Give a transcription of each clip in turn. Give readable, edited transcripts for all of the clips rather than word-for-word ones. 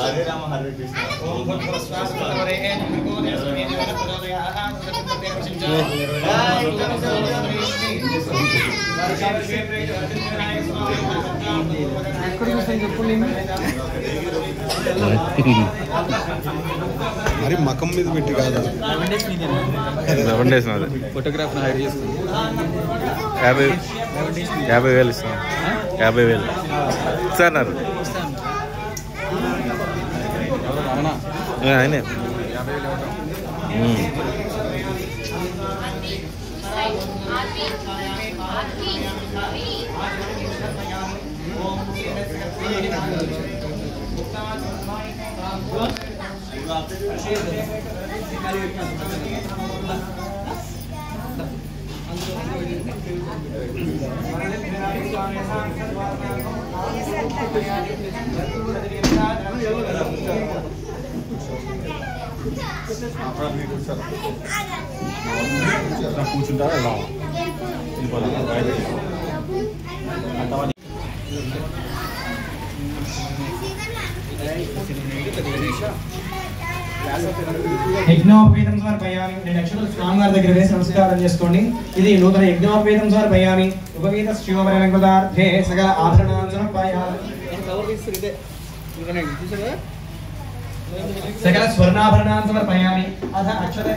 हरे राम हरे कृष्ण ओम भगवते स्वास्थ्यवरे नमो देवस्मै देवः प्रचोदयाः మరి మకం మీద పెట్టి కాదు 11 డేస్ నాది ఫోటోగ్రాఫ్ హైర్ చేస్తాను 50,000 ఇస్తాను 50,000 సార్ నారు ఆయనే కూర్చుంటారా ఎలా యజ్ఞోపవీతం సమర్పయామి. 2 అక్షరాలు స్వామివారి దగ్గర వేసి నమస్కారం చేసుకోండి. ఇది నూతన యజ్ఞోపవీతం సమర్పయామి. ఉపవీత శివపరమకృతార్థే సకల ఆభరణాన్ని సమర్పయామి. సకల స్వర్ణాభరణాన్ని సమర్పయామి. అథ అక్షర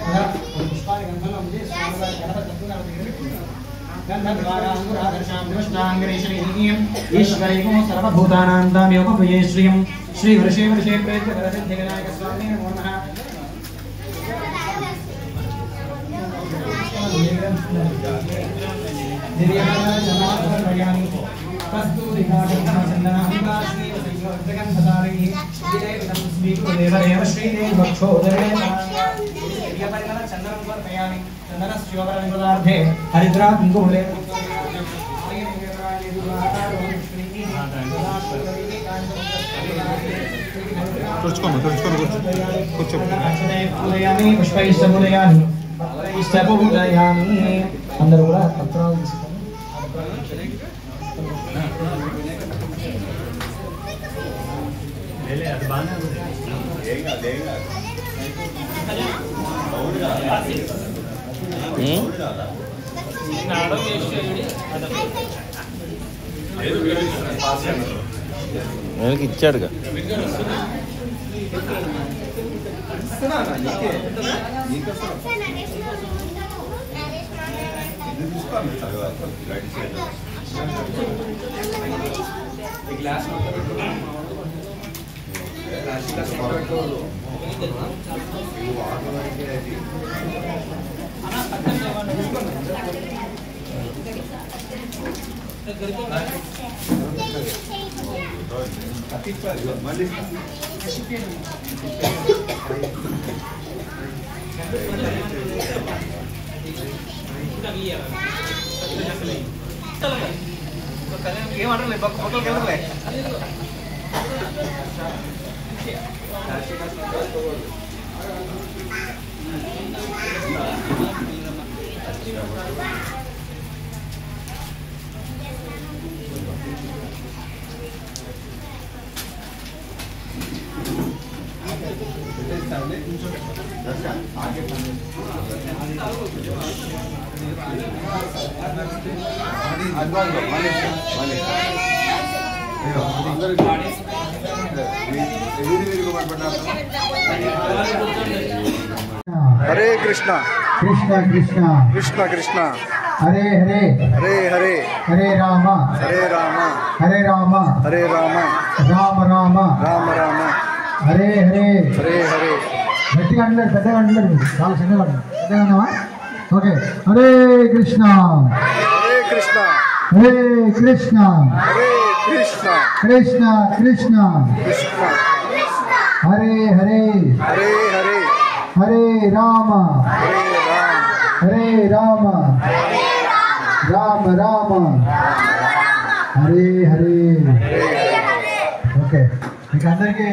పుష్పాన్ని గంధంలో ఉంది స్వామివారి గణపతి ఈశ్వరైకో సర్వభూతానాం తామేవోపయే శ్రియం శ్రీ వృషే వృషే ప్రేత్య వరసిద్ధి వినాయక స్వామి నమో నమః. హరిద్రా కుంకుమలే అందరూ కూడా పత్రాలు తీసుకోండి. ఆయనకి ఇచ్చాడుగా हरे कृष्णा। कृष्ण कृष्ण कृष्ण कृष्ण हरे हरे हरे हरे हरे राम हरे राम हरे राम हरे राम राम राम राम राम हरे हरे हरे हरे గట్టిగా అంటలేదు పెద్దగా అంటలేదు చాలా చిన్నగా పెద్దగా అన్నావా ఓకే హరే కృష్ణ हरे कृष्ण హరే కృష్ణ हरे कृष्ण కృష్ణ కృష్ణ कृष्ण హరే హరే हरे हरे హరే రామ हरे राम హరే రామ రామ రామ హరే హరే ఓకే మీకు అందరికీ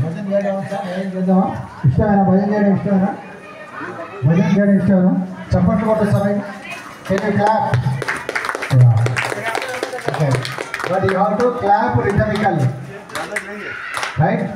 భజన చేయడం ఏం చేద్దామా ఇష్టమేనా భజన చేయడం ఇష్టమేనా భజన చేయడం ఇష్టమేనా చప్పట్లు కొట్టేస్తారా clap okay but you have to clap rhythmically right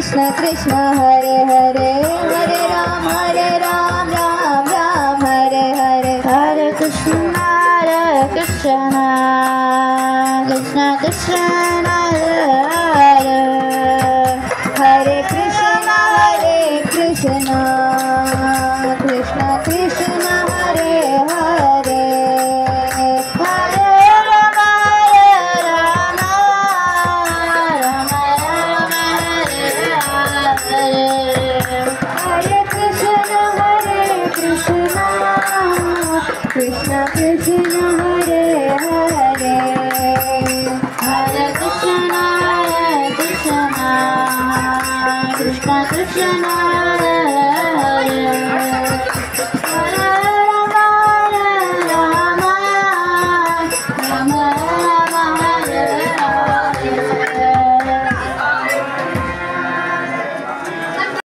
Krishna Krishna Hare Hare Hare Ram Ram Ram Hare Hare Hare Krishna Krishna Krishna Hare Hare Hare Krishna Krishna Krishna Hare Hare Krishna Krishna Hare Krishna Hare Hare